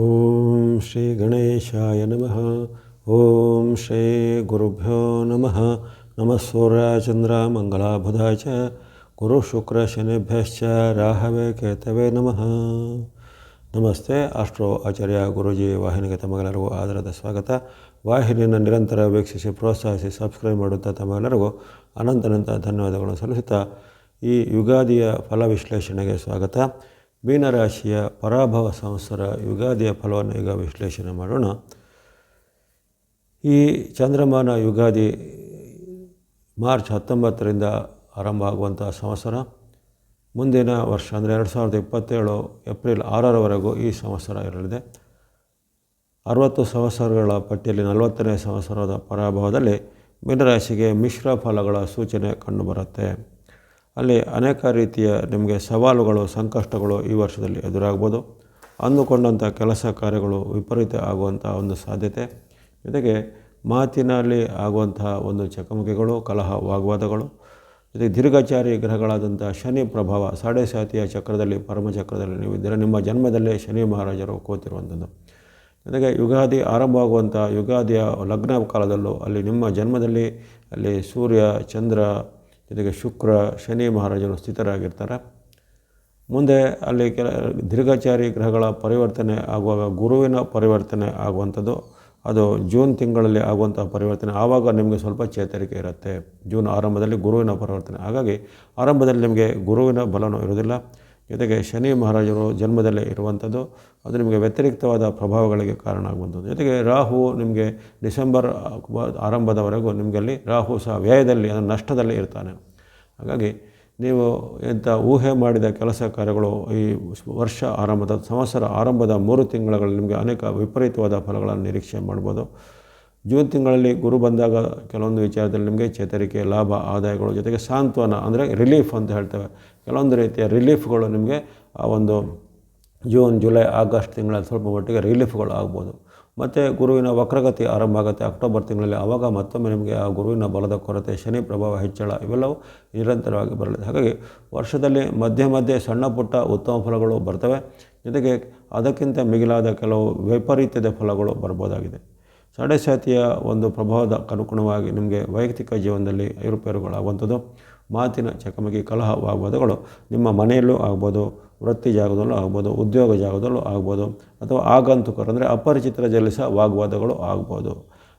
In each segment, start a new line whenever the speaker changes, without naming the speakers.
ಓಂ ಶ್ರೀ ಗಣೇಶಾಯ ನಮಃ. ಓಂ ಶ್ರೀ ಗುರುಭ್ಯೋ ನಮಃ. ನಮಃ ಸೂರ್ಯಾಯ ಚಂದ್ರ ಮಂಗಳಾಬುಧಾಯ ಚ ಗುರು ಶುಕ್ರ ಶನಿಭ್ಯಶ್ಚ ರಾಹವೇ ಕೇತವೇ ನಮಃ. ನಮಸ್ತೆ. ಆಸ್ಟ್ರೋ ಆಚಾರ್ಯ ಗುರೂಜಿ ವಾಹಿನಿಗೆ ತಮಗೆಲ್ಲರಿಗೂ ಆದರದ ಸ್ವಾಗತ. ವಾಹಿನಿಯನ್ನು ನಿರಂತರ ವೀಕ್ಷಿಸಿ ಪ್ರೋತ್ಸಾಹಿಸಿ ಸಬ್ಸ್ಕ್ರೈಬ್ ಮಾಡುತ್ತಾ ತಮಗೆಲ್ಲರಿಗೂ ಅನಂತ ಧನ್ಯವಾದಗಳನ್ನು ಸಲ್ಲಿಸುತ್ತಾ ಈ ಯುಗಾದಿಯ ಫಲ ವಿಶ್ಲೇಷಣೆಗೆ ಸ್ವಾಗತ. ಮೀನರಾಶಿಯ ಪರಾಭವ ಸಂವತ್ಸರ ಯುಗಾದಿಯ ಫಲವನ್ನು ಈಗ ವಿಶ್ಲೇಷಣೆ ಮಾಡೋಣ. ಈ ಚಂದ್ರಮಾನ ಯುಗಾದಿ ಮಾರ್ಚ್ 19ರಿಂದ ಆರಂಭ ಆಗುವಂಥ ಸಂವತ್ಸರ. ಮುಂದಿನ ವರ್ಷ ಅಂದರೆ 2027 ಏಪ್ರಿಲ್ 6ರವರೆಗೂ ಈ ಸಂವತ್ಸರ ಇರಲಿದೆ. 60 ಸಂವತ್ಸರಗಳ ಪಟ್ಟಿಯಲ್ಲಿ 40ನೇ ಸಂವತ್ಸರದ ಪರಾಭವದಲ್ಲಿ ಮೀನರಾಶಿಗೆ ಮಿಶ್ರ ಫಲಗಳ ಸೂಚನೆ ಕಂಡುಬರುತ್ತೆ. ಅಲ್ಲಿ ಅನೇಕ ರೀತಿಯ ನಿಮಗೆ ಸವಾಲುಗಳು, ಸಂಕಷ್ಟಗಳು ಈ ವರ್ಷದಲ್ಲಿ ಎದುರಾಗ್ಬೋದು. ಅಂದುಕೊಂಡಂಥ ಕೆಲಸ ಕಾರ್ಯಗಳು ವಿಪರೀತ ಆಗುವಂಥ ಒಂದು ಸಾಧ್ಯತೆ, ಜೊತೆಗೆ ಮಾತಿನಲ್ಲಿ ಆಗುವಂತಹ ಒಂದು ಚಕಮಕಿಗಳು, ಕಲಹ, ವಾಗ್ವಾದಗಳು, ಜೊತೆಗೆ ದೀರ್ಘಚಾರಿ ಗ್ರಹಗಳಾದಂಥ ಶನಿ ಪ್ರಭಾವ, ಸಾಡೆ ಸಾತಿಯ ಚಕ್ರದಲ್ಲಿ, ಪರಮಚಕ್ರದಲ್ಲಿ ನೀವಿದ್ದೀರ. ನಿಮ್ಮ ಜನ್ಮದಲ್ಲೇ ಶನಿ ಮಹಾರಾಜರು ಕೂತಿರುವಂಥದ್ದು. ಜೊತೆಗೆ ಯುಗಾದಿ ಆರಂಭವಾಗುವಂಥ ಯುಗಾದಿಯ ಲಗ್ನ ಕಾಲದಲ್ಲೂ ಅಲ್ಲಿ ನಿಮ್ಮ ಜನ್ಮದಲ್ಲಿ ಅಲ್ಲಿ ಸೂರ್ಯ, ಚಂದ್ರ, ಜೊತೆಗೆ ಶುಕ್ರ, ಶನಿ ಮಹಾರಾಜರು ಸ್ಥಿತರಾಗಿರ್ತಾರೆ. ಮುಂದೆ ಅಲ್ಲಿ ದೀರ್ಘಚಾರಿ ಗ್ರಹಗಳ ಪರಿವರ್ತನೆ ಆಗುವಾಗ ಗುರುವಿನ ಪರಿವರ್ತನೆ ಆಗುವಂಥದ್ದು, ಅದು ಜೂನ್ ತಿಂಗಳಲ್ಲಿ ಆಗುವಂಥ ಪರಿವರ್ತನೆ. ಆವಾಗ ನಿಮಗೆ ಸ್ವಲ್ಪ ಚೇತರಿಕೆ ಇರುತ್ತೆ. ಜೂನ್ ಆರಂಭದಲ್ಲಿ ಗುರುವಿನ ಪರಿವರ್ತನೆ. ಹಾಗಾಗಿ ಆರಂಭದಲ್ಲಿ ನಿಮಗೆ ಗುರುವಿನ ಬಲನೂ ಇರೋದಿಲ್ಲ. ಜೊತೆಗೆ ಶನಿ ಮಹಾರಾಜರು ಜನ್ಮದಲ್ಲೇ ಇರುವಂಥದ್ದು, ಅದು ನಿಮಗೆ ವ್ಯತಿರಿಕ್ತವಾದ ಪ್ರಭಾವಗಳಿಗೆ ಕಾರಣ ಆಗುವಂಥದ್ದು. ಜೊತೆಗೆ ರಾಹು ನಿಮಗೆ ಡಿಸೆಂಬರ್ ಆರಂಭದವರೆಗೂ ನಿಮಗಲ್ಲಿ ರಾಹು ಸಹ ವ್ಯಯದಲ್ಲಿ, ಅಂದರೆ ನಷ್ಟದಲ್ಲಿ ಇರ್ತಾನೆ. ಹಾಗಾಗಿ ನೀವು ಎಂಥ ಊಹೆ ಮಾಡಿದ ಕೆಲಸ ಕಾರ್ಯಗಳು ಈ ವರ್ಷ ಆರಂಭದ ಸಂವತ್ಸರ ಆರಂಭದ 3 ತಿಂಗಳಲ್ಲಿ ನಿಮಗೆ ಅನೇಕ ವಿಪರೀತವಾದ ಫಲಗಳನ್ನು ನಿರೀಕ್ಷೆ ಮಾಡ್ಬೋದು. ಜೂನ್ ತಿಂಗಳಲ್ಲಿ ಗುರು ಬಂದಾಗ ಕೆಲವೊಂದು ವಿಚಾರದಲ್ಲಿ ನಿಮಗೆ ಚೇತರಿಕೆ, ಲಾಭ, ಆದಾಯಗಳು, ಜೊತೆಗೆ ಸಾಂತ್ವನ ಅಂದರೆ ರಿಲೀಫ್ ಅಂತ ಹೇಳ್ತೇವೆ. ಕೆಲವೊಂದು ರೀತಿಯ ರಿಲೀಫ್ಗಳು ನಿಮಗೆ ಆ ಒಂದು ಜೂನ್, ಜುಲೈ, ಆಗಸ್ಟ್ ತಿಂಗಳಲ್ಲಿ ಸ್ವಲ್ಪ ಮಟ್ಟಿಗೆ ರಿಲೀಫ್ಗಳು ಆಗ್ಬೋದು. ಮತ್ತು ಗುರುವಿನ ವಕ್ರಗತಿ ಆರಂಭ ಆಗುತ್ತೆ ಅಕ್ಟೋಬರ್ ತಿಂಗಳಲ್ಲಿ. ಆವಾಗ ಮತ್ತೊಮ್ಮೆ ನಿಮಗೆ ಆ ಗುರುವಿನ ಬಲದ ಕೊರತೆ, ಶನಿ ಪ್ರಭಾವ ಹೆಚ್ಚಳ ಇವೆಲ್ಲವೂ ನಿರಂತರವಾಗಿ ಬರಲಿದೆ. ಹಾಗಾಗಿ ವರ್ಷದಲ್ಲಿ ಮಧ್ಯೆ ಸಣ್ಣ ಪುಟ್ಟ ಉತ್ತಮ ಫಲಗಳು ಬರ್ತವೆ. ಜೊತೆಗೆ ಅದಕ್ಕಿಂತ ಮಿಗಿಲಾದ ಕೆಲವು ವೈಪರೀತ್ಯದ ಫಲಗಳು ಬರ್ಬೋದಾಗಿದೆ. ಸಾಡೆ ಸಾತಿಯ ಒಂದು ಪ್ರಭಾವದ ಅನುಗುಣವಾಗಿ ನಿಮಗೆ ವೈಯಕ್ತಿಕ ಜೀವನದಲ್ಲಿ ಏರುಪೇರುಗಳಾಗುವಂಥದ್ದು, ಮಾತಿನ ಚಕಮಕಿ, ಕಲಹ, ವಾಗ್ವಾದಗಳು ನಿಮ್ಮ ಮನೆಯಲ್ಲೂ ಆಗ್ಬೋದು, ವೃತ್ತಿ ಜಾಗದಲ್ಲೂ ಆಗ್ಬೋದು, ಉದ್ಯೋಗ ಜಾಗದಲ್ಲೂ ಆಗ್ಬೋದು, ಅಥವಾ ಆಗಂತುಕರು ಅಂದರೆ ಅಪರಿಚಿತರಲ್ಲಿ ಸಹ ವಾಗ್ವಾದಗಳು ಆಗ್ಬೋದು.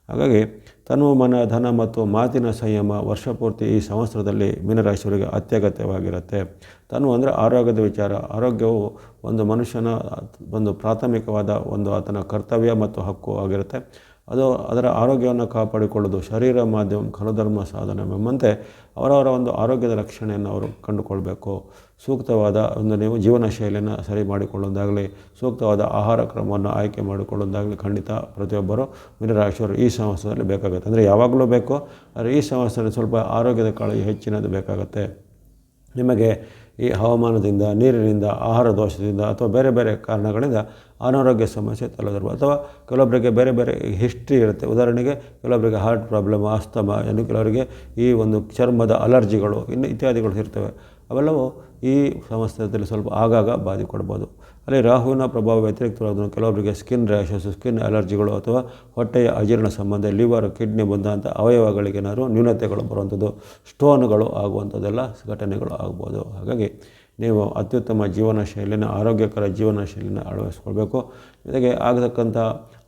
ಹಾಗಾಗಿ ತನು, ಮನ, ಧನ ಮತ್ತು ಮಾತಿನ ಸಂಯಮ ವರ್ಷಪೂರ್ತಿ ಈ ಸಂವತ್ಸರದಲ್ಲಿ ಮೀನರಾಶಿಯವರಿಗೆ ಅತ್ಯಗತ್ಯವಾಗಿರುತ್ತೆ. ತನು ಅಂದರೆ ಆರೋಗ್ಯದ ವಿಚಾರ. ಆರೋಗ್ಯವು ಒಂದು ಮನುಷ್ಯನ ಒಂದು ಪ್ರಾಥಮಿಕವಾದ ಒಂದು ಆತನ ಕರ್ತವ್ಯ ಮತ್ತು ಹಕ್ಕು ಆಗಿರುತ್ತೆ. ಅದು ಅದರ ಆರೋಗ್ಯವನ್ನು ಕಾಪಾಡಿಕೊಳ್ಳೋದು ಶರೀರ ಮಾಧ್ಯಮ ಖಲುಧರ್ಮ ಸಾಧನ ಎಂಬಂತೆ ಅವರವರ ಒಂದು ಆರೋಗ್ಯದ ರಕ್ಷಣೆಯನ್ನು ಅವರು ಕಂಡುಕೊಳ್ಬೇಕು. ಸೂಕ್ತವಾದ ಒಂದು ನೀವು ಜೀವನ ಶೈಲಿಯನ್ನು ಸರಿ ಮಾಡಿಕೊಳ್ಳೋದಾಗಲಿ, ಸೂಕ್ತವಾದ ಆಹಾರ ಕ್ರಮವನ್ನು ಆಯ್ಕೆ ಮಾಡಿಕೊಳ್ಳೋದಾಗಲಿ ಖಂಡಿತ ಪ್ರತಿಯೊಬ್ಬರು ಮೀನರಾಶಿಯವರು ಈ ಸಂವತ್ಸರದಲ್ಲಿ ಬೇಕಾಗುತ್ತೆ. ಅಂದರೆ ಯಾವಾಗಲೂ ಬೇಕು, ಆದರೆ ಈ ಸಂವತ್ಸರದಲ್ಲಿ ಸ್ವಲ್ಪ ಆರೋಗ್ಯದ ಕಾಳಜಿ ಹೆಚ್ಚಿನದು ಬೇಕಾಗುತ್ತೆ. ನಿಮಗೆ ಈ ಹವಾಮಾನದಿಂದ, ನೀರಿನಿಂದ, ಆಹಾರ ದೋಷದಿಂದ ಅಥವಾ ಬೇರೆ ಬೇರೆ ಕಾರಣಗಳಿಂದ ಅನಾರೋಗ್ಯ ಸಮಸ್ಯೆ ತಲೆದರ್ಬೋದು. ಅಥವಾ ಕೆಲವೊಬ್ಬರಿಗೆ ಬೇರೆ ಬೇರೆ ಹಿಸ್ಟ್ರಿ ಇರುತ್ತೆ. ಉದಾಹರಣೆಗೆ ಕೆಲವೊಬ್ಬರಿಗೆ ಹಾರ್ಟ್ ಪ್ರಾಬ್ಲಮ್, ಆಸ್ತಮಾ, ಇನ್ನು ಕೆಲವರಿಗೆ ಈ ಒಂದು ಚರ್ಮದ ಅಲರ್ಜಿಗಳು, ಇನ್ನು ಇತ್ಯಾದಿಗಳು ಇರ್ತವೆ. ಅವೆಲ್ಲವೂ ಈ ಸಂವತ್ಸರದಲ್ಲಿ ಸ್ವಲ್ಪ ಆಗಾಗ ಬಾಧೆ ಕೊಡ್ಬೋದು. ಅಲ್ಲಿ ರಾಹುವಿನ ಪ್ರಭಾವ ವ್ಯತಿರಿಕ್ತವಾದ ಕೆಲವೊಬ್ಬರಿಗೆ ಸ್ಕಿನ್ ರ್ಯಾಷಸ್, ಸ್ಕಿನ್ ಅಲರ್ಜಿಗಳು, ಅಥವಾ ಹೊಟ್ಟೆಯ ಅಜೀರ್ಣ ಸಂಬಂಧ, ಲಿವರ್, ಕಿಡ್ನಿ ಬಂದಂಥ ಅವಯವಗಳಿಗೇನಾದ್ರು ನ್ಯೂನತೆಗಳು ಬರುವಂಥದ್ದು, ಸ್ಟೋನ್ಗಳು ಆಗುವಂಥದ್ದೆಲ್ಲ ಘಟನೆಗಳು ಆಗ್ಬೋದು. ಹಾಗಾಗಿ ನೀವು ಅತ್ಯುತ್ತಮ ಜೀವನ ಶೈಲಿನ, ಆರೋಗ್ಯಕರ ಜೀವನ ಶೈಲಿನ ಅಳವಡಿಸ್ಕೊಳ್ಬೇಕು. ಜೊತೆಗೆ ಆಗತಕ್ಕಂಥ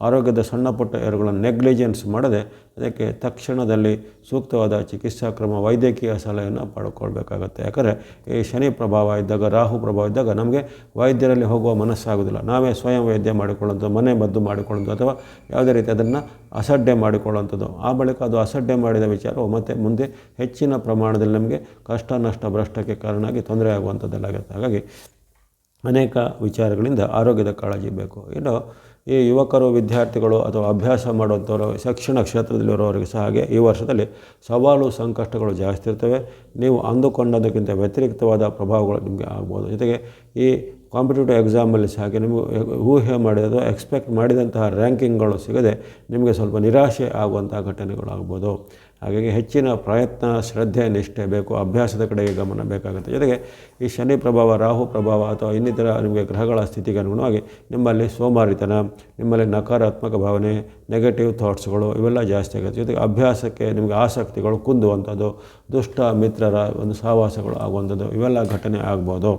ಆರೋಗ್ಯದ ಸಣ್ಣ ಪುಟ್ಟ ಏರುಗಳನ್ನು ನೆಗ್ಲಿಜೆನ್ಸ್ ಮಾಡದೆ ಅದಕ್ಕೆ ತಕ್ಷಣದಲ್ಲಿ ಸೂಕ್ತವಾದ ಚಿಕಿತ್ಸಾ ಕ್ರಮ, ವೈದ್ಯಕೀಯ ಸಲಹೆಯನ್ನು ಪಡ್ಕೊಳ್ಬೇಕಾಗತ್ತೆ. ಯಾಕಂದರೆ ಈ ಶನಿ ಪ್ರಭಾವ ಇದ್ದಾಗ, ರಾಹು ಪ್ರಭಾವ ಇದ್ದಾಗ ನಮಗೆ ವೈದ್ಯರಲ್ಲಿ ಹೋಗುವ ಮನಸ್ಸಾಗೋದಿಲ್ಲ. ನಾವೇ ಸ್ವಯಂ ವೈದ್ಯ ಮಾಡಿಕೊಳ್ಳುವಂಥದ್ದು, ಮನೆ ಮದ್ದು ಮಾಡಿಕೊಳ್ಳುವಂಥದ್ದು, ಅಥವಾ ಯಾವುದೇ ರೀತಿ ಅದನ್ನು ಅಸಡ್ಡೆ ಮಾಡಿಕೊಳ್ಳುವಂಥದ್ದು. ಆ ಬಳಿಕ ಅದು ಅಸಡ್ಡೆ ಮಾಡಿದ ವಿಚಾರವು ಮತ್ತೆ ಮುಂದೆ ಹೆಚ್ಚಿನ ಪ್ರಮಾಣದಲ್ಲಿ ನಮಗೆ ಕಷ್ಟ, ನಷ್ಟ, ಭ್ರಷ್ಟಕ್ಕೆ ಕಾರಣ ಆಗಿ ತೊಂದರೆ ಆಗುವಂಥದ್ದೆಲ್ಲಾಗುತ್ತೆ. ಹಾಗಾಗಿ ಅನೇಕ ವಿಚಾರಗಳಿಂದ ಆರೋಗ್ಯದ ಕಾಳಜಿ ಬೇಕು. ಇನ್ನು ಈ ಯುವಕರು, ವಿದ್ಯಾರ್ಥಿಗಳು ಅಥವಾ ಅಭ್ಯಾಸ ಮಾಡುವಂಥವರು, ಶಿಕ್ಷಣ ಕ್ಷೇತ್ರದಲ್ಲಿರೋರಿಗೆ ಸಹ ಹಾಗೆ ಈ ವರ್ಷದಲ್ಲಿ ಸವಾಲು, ಸಂಕಷ್ಟಗಳು ಜಾಸ್ತಿ ಇರ್ತವೆ. ನೀವು ಅಂದುಕೊಂಡೋದಕ್ಕಿಂತ ವ್ಯತಿರಿಕ್ತವಾದ ಪ್ರಭಾವಗಳು ನಿಮಗೆ ಆಗ್ಬೋದು. ಜೊತೆಗೆ ಈ ಕಾಂಪಿಟೇಟಿವ್ ಎಕ್ಸಾಮಲ್ಲಿ ಸಹ ಹಾಗೆ ನಿಮಗೆ ಊಹೆ ಮಾಡಿದ, ಎಕ್ಸ್ಪೆಕ್ಟ್ ಮಾಡಿದಂತಹ ರ್ಯಾಂಕಿಂಗ್ಗಳು ಸಿಗದೆ ನಿಮಗೆ ಸ್ವಲ್ಪ ನಿರಾಶೆ ಆಗುವಂಥ ಘಟನೆಗಳು ಆಗ್ಬೋದು. ಹಾಗಾಗಿ ಹೆಚ್ಚಿನ ಪ್ರಯತ್ನ, ಶ್ರದ್ಧೆ, ನಿಷ್ಠೆ ಬೇಕು, ಅಭ್ಯಾಸದ ಕಡೆಗೆ ಗಮನ ಬೇಕಾಗುತ್ತೆ. ಜೊತೆಗೆ ಈ ಶನಿ ಪ್ರಭಾವ, ರಾಹು ಪ್ರಭಾವ ಅಥವಾ ಇನ್ನಿತರ ನಿಮಗೆ ಗ್ರಹಗಳ ಸ್ಥಿತಿಗೆ ಅನುಗುಣವಾಗಿ ನಿಮ್ಮಲ್ಲಿ ಸೋಮಾರಿತನ, ನಿಮ್ಮಲ್ಲಿ ನಕಾರಾತ್ಮಕ ಭಾವನೆ, ನೆಗೆಟಿವ್ ಥಾಟ್ಸ್ಗಳು ಇವೆಲ್ಲ ಜಾಸ್ತಿ ಆಗುತ್ತೆ. ಜೊತೆಗೆ ಅಭ್ಯಾಸಕ್ಕೆ ನಿಮಗೆ ಆಸಕ್ತಿಗಳು ಕುಂದುವಂಥದ್ದು, ದುಷ್ಟ ಮಿತ್ರರ ಒಂದು ಸಹವಾಸಗಳು ಆಗುವಂಥದ್ದು ಇವೆಲ್ಲ ಘಟನೆ ಆಗ್ಬೋದು.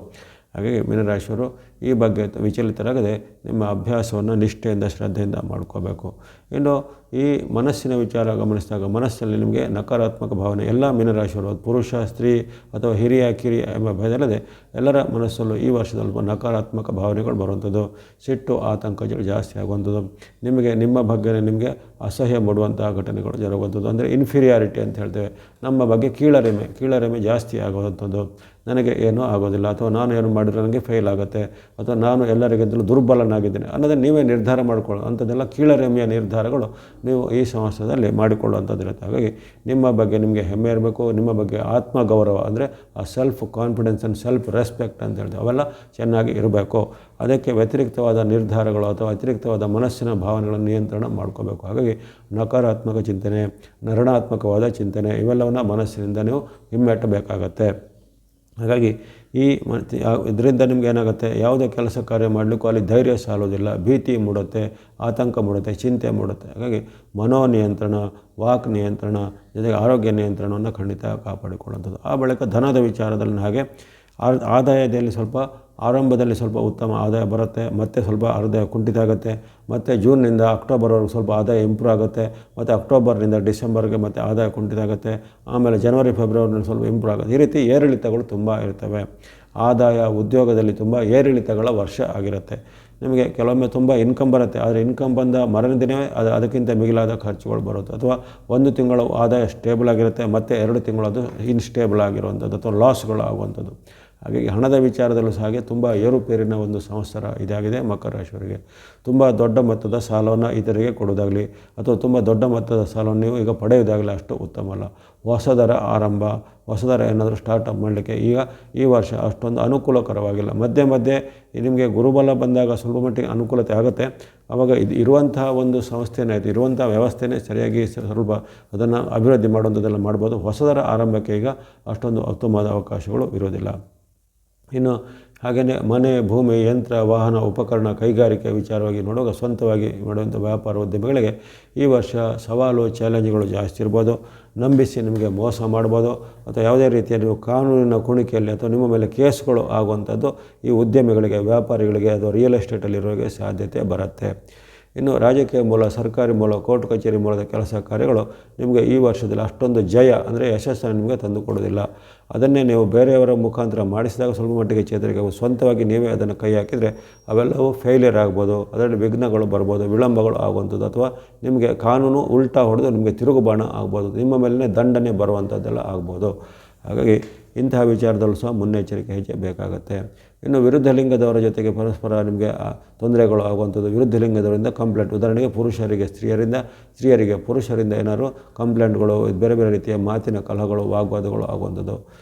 ಹಾಗಾಗಿ ಮೀನರಾಶಿಯವರು ಈ ಬಗ್ಗೆ ವಿಚಲಿತರಾಗದೆ ನಿಮ್ಮ ಅಭ್ಯಾಸವನ್ನು ನಿಷ್ಠೆಯಿಂದ, ಶ್ರದ್ಧೆಯಿಂದ ಮಾಡ್ಕೋಬೇಕು. ಇನ್ನು ಈ ಮನಸ್ಸಿನ ವಿಚಾರ ಗಮನಿಸಿದಾಗ ಮನಸ್ಸಲ್ಲಿ ನಿಮಗೆ ನಕಾರಾತ್ಮಕ ಭಾವನೆ ಎಲ್ಲ ಮೀನರಾಶಿಯವರು, ಪುರುಷ, ಸ್ತ್ರೀ ಅಥವಾ ಹಿರಿಯ, ಕಿರಿಯ ಎಂಬ ಭೇದಲ್ಲದೆ ಎಲ್ಲರ ಮನಸ್ಸಲ್ಲೂ ಈ ವರ್ಷದಲ್ಲಿ ನಕಾರಾತ್ಮಕ ಭಾವನೆಗಳು ಬರುವಂಥದ್ದು, ಸಿಟ್ಟು, ಆತಂಕಗಳು ಜಾಸ್ತಿ ಆಗುವಂಥದ್ದು, ನಿಮಗೆ ನಿಮ್ಮ ಬಗ್ಗೆ ನಿಮಗೆ ಅಸಹ್ಯ ಮೂಡುವಂತಹ ಘಟನೆಗಳು ಜರುಗುವಂಥದ್ದು. ಅಂದರೆ ಇನ್ಫೀರಿಯಾರಿಟಿ ಅಂತ ಹೇಳ್ತೇವೆ, ನಮ್ಮ ಬಗ್ಗೆ ಕೀಳರಿಮೆ ಜಾಸ್ತಿ ಆಗುವಂಥದ್ದು, ನನಗೆ ಏನೂ ಆಗೋದಿಲ್ಲ ಅಥವಾ ನಾನು ಏನು ಮಾಡಿದ್ರೆ ನನಗೆ ಫೇಲ್ ಆಗುತ್ತೆ ಅಥವಾ ನಾನು ಎಲ್ಲರಿಗಿಂತಲೂ ದುರ್ಬಲನಾಗಿದ್ದೇನೆ ಅನ್ನೋದನ್ನು ನೀವೇ ನಿರ್ಧಾರ ಮಾಡಿಕೊಳ್ಳೋ ಅಂಥದ್ದೆಲ್ಲ ಕೀಳರಿಮೆಯ ನಿರ್ಧಾರಗಳು ನೀವು ಈ ಸಂವತ್ಸರದಲ್ಲಿ ಮಾಡಿಕೊಳ್ಳುವಂಥದ್ದಿರುತ್ತೆ. ಹಾಗಾಗಿ ನಿಮ್ಮ ಬಗ್ಗೆ ನಿಮಗೆ ಹೆಮ್ಮೆ ಇರಬೇಕು, ನಿಮ್ಮ ಬಗ್ಗೆ ಆತ್ಮಗೌರವ ಅಂದರೆ ಆ self confidence and self respect ಅಂತ ಹೇಳ್ತೇವೆ, ಅವೆಲ್ಲ ಚೆನ್ನಾಗಿ ಇರಬೇಕು. ಅದಕ್ಕೆ ವ್ಯತಿರಿಕ್ತವಾದ ನಿರ್ಧಾರಗಳು ಅಥವಾ ವ್ಯತಿರಿಕ್ತವಾದ ಮನಸ್ಸಿನ ಭಾವನೆಗಳನ್ನು ನಿಯಂತ್ರಣ ಮಾಡ್ಕೋಬೇಕು. ಹಾಗಾಗಿ ನಕಾರಾತ್ಮಕ ಚಿಂತನೆ, ಋಣಾತ್ಮಕವಾದ ಚಿಂತನೆ ಇವೆಲ್ಲವನ್ನು ಮನಸ್ಸಿನಿಂದ ನೀವು ಹಿಮ್ಮೆಟ್ಟಬೇಕಾಗತ್ತೆ. ಹಾಗಾಗಿ ಇದರಿಂದ ನಿಮ್ಗೆ ಏನಾಗುತ್ತೆ, ಯಾವುದೇ ಕೆಲಸ ಕಾರ್ಯ ಮಾಡಲಿಕ್ಕೂ ಅಲ್ಲಿ ಧೈರ್ಯ ಸಾಲೋದಿಲ್ಲ, ಭೀತಿ ಮೂಡುತ್ತೆ, ಆತಂಕ ಮೂಡುತ್ತೆ, ಚಿಂತೆ ಮೂಡುತ್ತೆ. ಹಾಗಾಗಿ ಮನೋನಿಯಂತ್ರಣ, ವಾಕ್ ನಿಯಂತ್ರಣ, ಜೊತೆಗೆ ಆರೋಗ್ಯ ನಿಯಂತ್ರಣವನ್ನು ಖಂಡಿತ ಕಾಪಾಡಿಕೊಳ್ಳುವಂಥದ್ದು. ಆ ಬಳಿಕ ಧನದ ವಿಚಾರದಲ್ಲಿ ಹಾಗೆ ಆದಾಯದಲ್ಲಿ ಸ್ವಲ್ಪ ಆರಂಭದಲ್ಲಿ ಸ್ವಲ್ಪ ಉತ್ತಮ ಆದಾಯ ಬರುತ್ತೆ, ಮತ್ತು ಸ್ವಲ್ಪ ಆದಾಯ ಕುಂಠಿತ ಆಗುತ್ತೆ, ಮತ್ತು ಜೂನ್ನಿಂದ ಅಕ್ಟೋಬರ್ವರೆಗೂ ಸ್ವಲ್ಪ ಆದಾಯ ಇಂಪ್ರೂವ್ ಆಗುತ್ತೆ, ಮತ್ತು ಅಕ್ಟೋಬರ್ನಿಂದ ಡಿಸೆಂಬರ್ಗೆ ಮತ್ತು ಆದಾಯ ಕುಂಠಿತ ಆಗುತ್ತೆ, ಆಮೇಲೆ ಜನವರಿ ಫೆಬ್ರವರಿನಲ್ಲಿ ಸ್ವಲ್ಪ ಇಂಪ್ರೂವ್ ಆಗುತ್ತೆ. ಈ ರೀತಿ ಏರಿಳಿತಗಳು ತುಂಬ ಇರ್ತವೆ. ಆದಾಯ, ಉದ್ಯೋಗದಲ್ಲಿ ತುಂಬ ಏರಿಳಿತಗಳ ವರ್ಷ ಆಗಿರುತ್ತೆ. ನಿಮಗೆ ಕೆಲವೊಮ್ಮೆ ತುಂಬ ಇನ್ಕಮ್ ಬರುತ್ತೆ, ಆದರೆ ಇನ್ಕಮ್ ಬಂದ ಮರಣ ದಿನವೇ ಅದಕ್ಕಿಂತ ಮಿಗಿಲಾದ ಖರ್ಚುಗಳು ಬರುತ್ತೆ, ಅಥವಾ ಒಂದು ತಿಂಗಳು ಆದಾಯ ಸ್ಟೇಬಲ್ ಆಗಿರುತ್ತೆ, ಮತ್ತು 2 ತಿಂಗಳು ಅದು ಇನ್ಸ್ಟೇಬಲ್ ಆಗಿರುವಂಥದ್ದು ಅಥವಾ ಲಾಸ್ಗಳು ಆಗುವಂಥದ್ದು. ಹಾಗಾಗಿ ಹಣದ ವಿಚಾರದಲ್ಲೂ ಸಹ ಹಾಗೆ ತುಂಬ ಏರುಪೇರಿನ ಒಂದು ಸಂವತ್ಸರ ಇದಾಗಿದೆ ಮಕರ ರಾಶಿಯವರಿಗೆ. ತುಂಬ ದೊಡ್ಡ ಮೊತ್ತದ ಸಾಲವನ್ನು ಇತರಿಗೆ ಕೊಡೋದಾಗಲಿ ಅಥವಾ ತುಂಬ ದೊಡ್ಡ ಮೊತ್ತದ ಸಾಲವನ್ನು ನೀವು ಈಗ ಪಡೆಯೋದಾಗಲಿ ಅಷ್ಟು ಉತ್ತಮ ಅಲ್ಲ. ಹೊಸದರ ಆರಂಭ, ಹೊಸದರ ಏನಾದರೂ ಸ್ಟಾರ್ಟಪ್ ಮಾಡಲಿಕ್ಕೆ ಈ ವರ್ಷ ಅಷ್ಟೊಂದು ಅನುಕೂಲಕರವಾಗಿಲ್ಲ. ಮಧ್ಯೆ ನಿಮಗೆ ಗುರುಬಲ ಬಂದಾಗ ಸ್ವಲ್ಪ ಮಟ್ಟಿಗೆ ಅನುಕೂಲತೆ ಆಗುತ್ತೆ. ಆವಾಗ ಇರುವಂತಹ ಒಂದು ಸಂಸ್ಥೆನೇ ಆಯಿತು, ಇರುವಂಥ ವ್ಯವಸ್ಥೆನೇ ಸರಿಯಾಗಿ ಸ್ವಲ್ಪ ಅದನ್ನು ಅಭಿವೃದ್ಧಿ ಮಾಡುವಂಥದ್ದೆಲ್ಲ ಮಾಡ್ಬೋದು. ಹೊಸದರ ಆರಂಭಕ್ಕೆ ಈಗ ಅಷ್ಟೊಂದು ಉತ್ತಮವಾದ ಅವಕಾಶಗಳು ಇರೋದಿಲ್ಲ. ಇನ್ನು ಹಾಗೆಯೇ ಮನೆ, ಭೂಮಿ, ಯಂತ್ರ, ವಾಹನ, ಉಪಕರಣ, ಕೈಗಾರಿಕೆ ವಿಚಾರವಾಗಿ ನೋಡುವಾಗ ಸ್ವಂತವಾಗಿ ಮಾಡುವಂಥ ವ್ಯಾಪಾರ ಉದ್ಯಮಿಗಳಿಗೆ ಈ ವರ್ಷ ಸವಾಲು, ಚಾಲೆಂಜ್ಗಳು ಜಾಸ್ತಿ ಇರ್ಬೋದು. ನಂಬಿಸಿ ನಿಮಗೆ ಮೋಸ ಮಾಡ್ಬೋದು ಅಥವಾ ಯಾವುದೇ ರೀತಿಯ ನೀವು ಕಾನೂನಿನ ಕುಣಿಕೆಯಲ್ಲಿ ಅಥವಾ ನಿಮ್ಮ ಮೇಲೆ ಕೇಸ್ಗಳು ಆಗುವಂಥದ್ದು ಈ ಉದ್ಯಮಿಗಳಿಗೆ, ವ್ಯಾಪಾರಿಗಳಿಗೆ ಅಥವಾ ರಿಯಲ್ ಎಸ್ಟೇಟಲ್ಲಿರೋರಿಗೆ ಸಾಧ್ಯತೆ ಬರುತ್ತೆ. ಇನ್ನು ರಾಜಕೀಯ ಮೂಲ, ಸರ್ಕಾರಿ ಮೂಲ, ಕೋರ್ಟ್ ಕಚೇರಿ ಮೂಲದ ಕೆಲಸ ಕಾರ್ಯಗಳು ನಿಮಗೆ ಈ ವರ್ಷದಲ್ಲಿ ಅಷ್ಟೊಂದು ಜಯ ಅಂದರೆ ಯಶಸ್ಸನ್ನು ನಿಮಗೆ ತಂದು ಕೊಡೋದಿಲ್ಲ. ಅದನ್ನೇ ನೀವು ಬೇರೆಯವರ ಮುಖಾಂತರ ಮಾಡಿಸಿದಾಗ ಸ್ವಲ್ಪ ಮಟ್ಟಿಗೆ ಚೇತರಿಕೆ, ಸ್ವಂತವಾಗಿ ನೀವೇ ಅದನ್ನು ಕೈ ಹಾಕಿದರೆ ಅವೆಲ್ಲವೂ ಫೇಲಿಯರ್ ಆಗ್ಬೋದು, ಅದರಲ್ಲಿ ವಿಘ್ನಗಳು ಬರ್ಬೋದು, ವಿಳಂಬಗಳು ಆಗುವಂಥದ್ದು, ಅಥವಾ ನಿಮಗೆ ಕಾನೂನು ಉಲ್ಟಾ ಹೊಡೆದು ನಿಮಗೆ ತಿರುಗುಬಾಣ ಆಗ್ಬೋದು, ನಿಮ್ಮ ಮೇಲೇ ದಂಡನೆ ಬರುವಂಥದ್ದೆಲ್ಲ ಆಗ್ಬೋದು. ಹಾಗಾಗಿ ಇಂತಹ ವಿಚಾರದಲ್ಲೂ ಸಹ ಮುನ್ನೆಚ್ಚರಿಕೆ ಹೆಜ್ಜೆ ಬೇಕಾಗುತ್ತೆ. ಇನ್ನು ವಿರುದ್ಧ ಲಿಂಗದವರ ಜೊತೆಗೆ ಪರಸ್ಪರ ನಿಮಗೆ ತೊಂದರೆಗಳು ಆಗುವಂಥದ್ದು, ವಿರುದ್ಧ ಲಿಂಗದವರಿಂದ ಕಂಪ್ಲೇಂಟ್, ಉದಾಹರಣೆಗೆ ಪುರುಷರಿಗೆ ಸ್ತ್ರೀಯರಿಗೆ ಪುರುಷರಿಂದ ಏನಾದ್ರು ಕಂಪ್ಲೇಂಟ್ಗಳು, ಬೇರೆ ಬೇರೆ ರೀತಿಯ ಮಾತಿನ ಕಲಹಗಳು, ವಾಗ್ವಾದಗಳು ಆಗುವಂಥದ್ದು.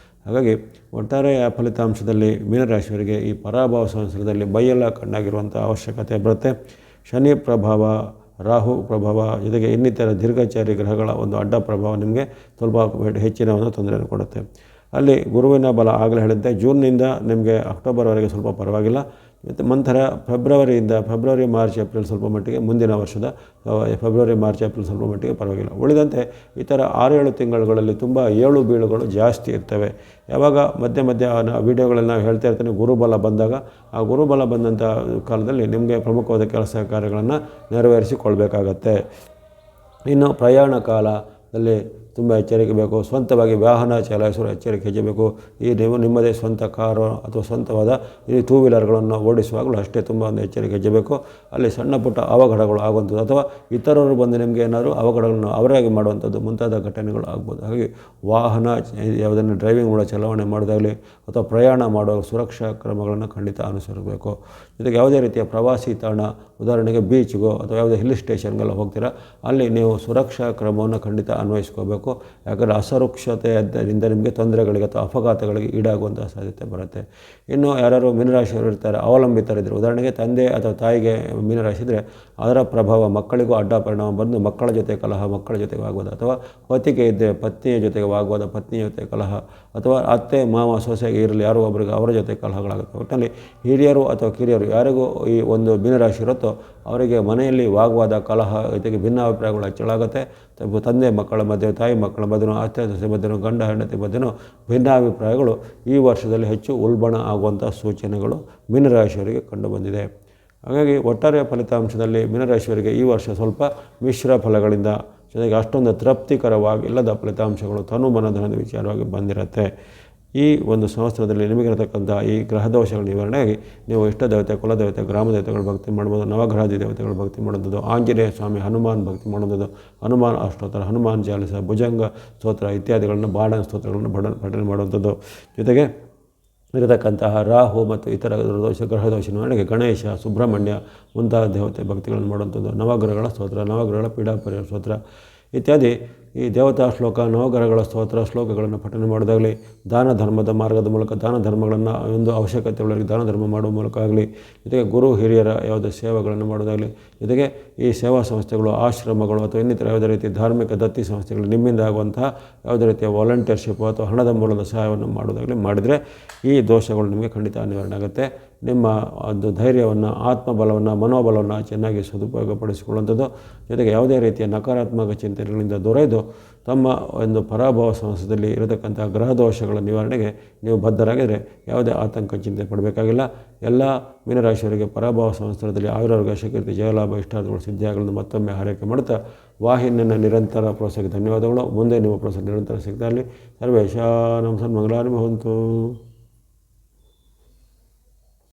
ಹಾಗಾಗಿ ಒಟ್ಟಾರೆ ಫಲಿತಾಂಶದಲ್ಲಿ ಮೀನರಾಶಿಯವರಿಗೆ ಈ ಪರಾಭವ ಸಂವತ್ಸರದಲ್ಲಿ ಬೈಯೆಲ್ಲ ಕಣ್ಣಾಗಿರುವಂಥ ಅವಶ್ಯಕತೆ ಬರುತ್ತೆ. ಶನಿ ಪ್ರಭಾವ, ರಾಹು ಪ್ರಭಾವ, ಜೊತೆಗೆ ಇನ್ನಿತರ ದೀರ್ಘಚಾರಿ ಗ್ರಹಗಳ ಒಂದು ಅಡ್ಡ ಪ್ರಭಾವ ನಿಮಗೆ ಸ್ವಲ್ಪ ಹೆಚ್ಚಿನ ಒಂದು ತೊಂದರೆಯನ್ನು ಕೊಡುತ್ತೆ. ಅಲ್ಲಿ ಗುರುವಿನ ಬಲ ಆಗಲೇ ಹೇಳಿದ್ದೆ, ಜೂನ್ನಿಂದ ನಿಮಗೆ ಅಕ್ಟೋಬರ್ವರೆಗೆ ಸ್ವಲ್ಪ ಪರವಾಗಿಲ್ಲ, ಮತ್ತು ನಂತರ ಫೆಬ್ರವರಿ, ಮಾರ್ಚ್, ಏಪ್ರಿಲ್ ಸ್ವಲ್ಪ ಮಟ್ಟಿಗೆ, ಮುಂದಿನ ವರ್ಷದ ಫೆಬ್ರವರಿ, ಮಾರ್ಚ್, ಏಪ್ರಿಲ್ ಸ್ವಲ್ಪ ಮಟ್ಟಿಗೆ ಪರವಾಗಿಲ್ಲ. ಉಳಿದಂತೆ ಇತರ 6-7 ತಿಂಗಳುಗಳಲ್ಲಿ ತುಂಬ ಏಳು ಬೀಳುಗಳು ಜಾಸ್ತಿ ಇರ್ತವೆ. ಯಾವಾಗ ಮಧ್ಯೆ ವೀಡಿಯೋಗಳಲ್ಲಿ ನಾವು ಹೇಳ್ತಾ ಇರ್ತೀನಿ, ಗುರುಬಲ ಬಂದಾಗ ಆ ಗುರುಬಲ ಬಂದಂಥ ಕಾಲದಲ್ಲಿ ನಿಮಗೆ ಪ್ರಮುಖವಾದ ಕೆಲಸ ಕಾರ್ಯಗಳನ್ನು ನೆರವೇರಿಸಿಕೊಳ್ಬೇಕಾಗತ್ತೆ. ಇನ್ನು ಪ್ರಯಾಣ ಕಾಲದಲ್ಲಿ ತುಂಬ ಎಚ್ಚರಿಕೆ ಬೇಕು. ಸ್ವಂತವಾಗಿ ವಾಹನ ಚಲಾಯಿಸಲು ಎಚ್ಚರಿಕೆ ಹೆಜ್ಜಬೇಕು. ನೀವು ನಿಮ್ಮದೇ ಸ್ವಂತ ಕಾರು ಅಥವಾ ಸ್ವಂತವಾದ ಈ 2 ವೀಲರ್ಗಳನ್ನು ಓಡಿಸುವಾಗಲೂ ಅಷ್ಟೇ ತುಂಬ ಒಂದು ಎಚ್ಚರಿಕೆ ಹೆಜ್ಜಬೇಕು. ಅಲ್ಲಿ ಸಣ್ಣ ಪುಟ್ಟ ಅವಘಡಗಳು ಆಗುವಂಥದ್ದು ಅಥವಾ ಇತರರು ಬಂದು ನಿಮಗೆ ಏನಾದರೂ ಅವಘಡಗಳನ್ನು ಅವರಾಗಿ ಮಾಡುವಂಥದ್ದು ಮುಂತಾದ ಘಟನೆಗಳು ಆಗ್ಬೋದು. ಹಾಗಾಗಿ ವಾಹನ ಯಾವುದನ್ನು ಡ್ರೈವಿಂಗ್ ಮಾಡೋ ಚಲಾವಣೆ ಮಾಡೋದಾಗಲಿ ಅಥವಾ ಪ್ರಯಾಣ ಮಾಡುವ ಸುರಕ್ಷಾ ಕ್ರಮಗಳನ್ನು ಖಂಡಿತ ಅನುಸರಿಸಬೇಕು. ಜೊತೆಗೆ ಯಾವುದೇ ರೀತಿಯ ಪ್ರವಾಸಿ ತಾಣ, ಉದಾಹರಣೆಗೆ ಬೀಚ್ಗೋ ಅಥವಾ ಯಾವುದೇ ಹಿಲ್ ಸ್ಟೇಷನ್ಗೆಲ್ಲ ಹೋಗ್ತೀರಾ, ಅಲ್ಲಿ ನೀವು ಸುರಕ್ಷಾ ಕ್ರಮವನ್ನು ಖಂಡಿತ ಅನ್ವಯಿಸ್ಕೋಬೇಕು. ಮಾಡಬೇಕು. ಯಾಕಂದರೆ ಅಸುರಕ್ಷತೆಯಿಂದ ನಿಮಗೆ ತೊಂದರೆಗಳಿಗೆ ಅಥವಾ ಅಪಘಾತಗಳಿಗೆ ಈಡಾಗುವಂಥ ಸಾಧ್ಯತೆ ಬರುತ್ತೆ. ಇನ್ನು ಯಾರು ಮೀನರಾಶಿಯವರು ಇರ್ತಾರೆ, ಅವಲಂಬಿತರಿದ್ದರು, ಉದಾಹರಣೆಗೆ ತಂದೆ ಅಥವಾ ತಾಯಿಗೆ ಮೀನರಾಶಿ ಇದ್ದರೆ ಅದರ ಪ್ರಭಾವ ಮಕ್ಕಳಿಗೂ ಅಡ್ಡ ಪರಿಣಾಮ ಬಂದು ಮಕ್ಕಳ ಜೊತೆ ಕಲಹ, ಮಕ್ಕಳ ಜೊತೆಗೆ ಆಗುವುದು, ಅಥವಾ ಪತಿಗೆ ಇದ್ದರೆ ಪತ್ನಿಯ ಜೊತೆಗೆ ವಾಗ್ವಾದ, ಪತ್ನಿಯ ಜೊತೆ ಕಲಹ, ಅಥವಾ ಅತ್ತೆ ಮಾವ ಸೊಸೆಗೆ ಇರಲಿ ಯಾರೋ ಒಬ್ಬರಿಗೆ ಅವರ ಜೊತೆ ಕಲಹಗಳಾಗುತ್ತೆ. ಒಟ್ಟಿನಲ್ಲಿ ಹಿರಿಯರು ಅಥವಾ ಕಿರಿಯರು ಯಾರಿಗೂ ಈ ಒಂದು ಮೀನರಾಶಿ ಇರುತ್ತೋ ಅವರಿಗೆ ಮನೆಯಲ್ಲಿ ವಾಗ್ವಾದ, ಕಲಹ, ಜೊತೆಗೆ ಭಿನ್ನಾಭಿಪ್ರಾಯಗಳು ಹೆಚ್ಚಳಾಗುತ್ತೆ. ತಂದೆ ಮಕ್ಕಳ ಮಧ್ಯೆ, ತಾಯಿ ಮಕ್ಕಳ ಮಧ್ಯೆ, ಅತ್ತೆ ಸೊಸೆ ಮಧ್ಯೆ, ಗಂಡ ಹೆಂಡತಿ ಮಧ್ಯೆ ಭಿನ್ನಾಭಿಪ್ರಾಯಗಳು ಈ ವರ್ಷದಲ್ಲಿ ಹೆಚ್ಚು ಉಲ್ಬಣ ಆಗುವಂಥ ಸೂಚನೆಗಳು ಮೀನರಾಶಿಯವರಿಗೆ ಕಂಡುಬಂದಿದೆ. ಹಾಗಾಗಿ ಒಟ್ಟಾರೆ ಫಲಿತಾಂಶದಲ್ಲಿ ಮೀನರಾಶಿಯವರಿಗೆ ಈ ವರ್ಷ ಸ್ವಲ್ಪ ಮಿಶ್ರ ಫಲಗಳಿಂದ ಜೊತೆಗೆ ಅಷ್ಟೊಂದು ತೃಪ್ತಿಕರವಾಗಿಲ್ಲದ ಫಲಿತಾಂಶಗಳು ತನುಮನಧನದ ವಿಚಾರವಾಗಿ ಬಂದಿರುತ್ತೆ. ಈ ಒಂದು ಸಂವತ್ಸರದಲ್ಲಿ ನಿಮಗಿರತಕ್ಕಂಥ ಈ ಗ್ರಹದೋಷಗಳ ನಿವಾರಣೆಯಾಗಿ ನೀವು ಇಷ್ಟ ದೇವತೆ, ಕುಲದೇವತೆ, ಗ್ರಾಮ ದೇವತೆಗಳು ಭಕ್ತಿ ಮಾಡ್ಬೋದು, ನವಗ್ರಹಾದಿ ದೇವತೆಗಳು ಭಕ್ತಿ ಮಾಡುವಂಥದ್ದು, ಆಂಜನೇಯ ಸ್ವಾಮಿ, ಹನುಮಾನ್ ಭಕ್ತಿ ಮಾಡುವಂಥದ್ದು, ಹನುಮಾನ್ ಅಷ್ಟೋತ್ತರ, ಹನುಮಾನ್ ಚಾಲಿಸ, ಭುಜಂಗ ಸ್ತೋತ್ರ ಇತ್ಯಾದಿಗಳನ್ನು, ಬಾಣ ಸ್ತೋತ್ರಗಳನ್ನು ಪಠನೆ ಮಾಡುವಂಥದ್ದು. ಜೊತೆಗೆ ಇರತಕ್ಕಂತಹ ರಾಹು ಮತ್ತು ಇತರ ಗ್ರಹದೋಷ ನಿವಾರಣೆಗೆ ಗಣೇಶ, ಸುಬ್ರಹ್ಮಣ್ಯ ಮುಂತಾದ ದೇವತೆ ಭಕ್ತಿಗಳನ್ನು ಮಾಡುವಂಥದ್ದು, ನವಗ್ರಹಗಳ ಸ್ತೋತ್ರ, ನವಗ್ರಹಗಳ ಪೀಡಾಪರಿಹಾರ ಸ್ತೋತ್ರ ಇತ್ಯಾದಿ ಈ ದೇವತಾ ಶ್ಲೋಕ, ನವಗ್ರಹಗಳ ಸ್ತೋತ್ರ ಶ್ಲೋಕಗಳನ್ನು ಪಠನೆ ಮಾಡೋದಾಗಲಿ, ದಾನ ಧರ್ಮದ ಮಾರ್ಗದ ಮೂಲಕ ದಾನ ಧರ್ಮಗಳನ್ನು ಒಂದು ಅವಶ್ಯಕತೆಗಳಿಗೆ ದಾನ ಧರ್ಮ ಮಾಡುವ ಮೂಲಕ ಆಗಲಿ, ಜೊತೆಗೆ ಗುರು ಹಿರಿಯರ ಯಾವುದೇ ಸೇವೆಗಳನ್ನು ಮಾಡೋದಾಗಲಿ, ಜೊತೆಗೆ ಈ ಸೇವಾ ಸಂಸ್ಥೆಗಳು, ಆಶ್ರಮಗಳು ಅಥವಾ ಇನ್ನಿತರ ಯಾವುದೇ ರೀತಿ ಧಾರ್ಮಿಕ ದತ್ತಿ ಸಂಸ್ಥೆಗಳು ನಿಮ್ಮಿಂದ ಆಗುವಂತಹ ಯಾವುದೇ ರೀತಿಯ ವಾಲಂಟಿಯರ್ಶಿಪ್ ಅಥವಾ ಹಣದ ಮೂಲದ ಸಹಾಯವನ್ನು ಮಾಡೋದಾಗಲಿ ಮಾಡಿದರೆ ಈ ದೋಷಗಳು ನಿಮಗೆ ಖಂಡಿತ ನಿವಾರಣೆ ಆಗುತ್ತೆ. ನಿಮ್ಮ ಒಂದು ಧೈರ್ಯವನ್ನು, ಆತ್ಮಬಲವನ್ನು, ಮನೋಬಲವನ್ನು ಚೆನ್ನಾಗಿ ಸದುಪಯೋಗಪಡಿಸಿಕೊಳ್ಳುವಂಥದ್ದು, ಜೊತೆಗೆ ಯಾವುದೇ ರೀತಿಯ ನಕಾರಾತ್ಮಕ ಚಿಂತನೆಗಳಿಂದ ದೊರೆದು ತಮ್ಮ ಒಂದು ಪರಾಭವ ಸಂಸ್ಥೆಯಲ್ಲಿ ಇರತಕ್ಕಂಥ ಗ್ರಹದೋಷಗಳ ನಿವಾರಣೆಗೆ ನೀವು ಬದ್ಧರಾಗಿದ್ದರೆ ಯಾವುದೇ ಆತಂಕ ಚಿಂತೆ ಪಡಬೇಕಾಗಿಲ್ಲ. ಎಲ್ಲ ಮೀನರಾಶಿಯವರಿಗೆ ಪರಾಭವ ಸಂವತ್ಸರದಲ್ಲಿ ಆಯುರಾರೋಗ್ಯ, ಶಕೀರ್ತಿ, ಜಯಲಾಭ, ಇಷ್ಟಾರ್ಥಗಳು ಸಿದ್ಧಿಯಾಗಲು ಮತ್ತೊಮ್ಮೆ ಹಾರೈಕೆ ಮಾಡುತ್ತಾ ವಾಹಿನಿಯನ್ನು ನಿರಂತರ ಪ್ರೋತ್ಸಾಹಕ್ಕೆ ಧನ್ಯವಾದಗಳು. ಮುಂದೆ ನಿಮ್ಮ ಪ್ರೋತ್ಸಾಹ ನಿರಂತರ ಸಿಗ್ತಾ ಇರಲಿ. ಸರ್ವೇಶಾನಾಂ ಸನ್ಮಂಗಲಾನಿ ಭವಂತು.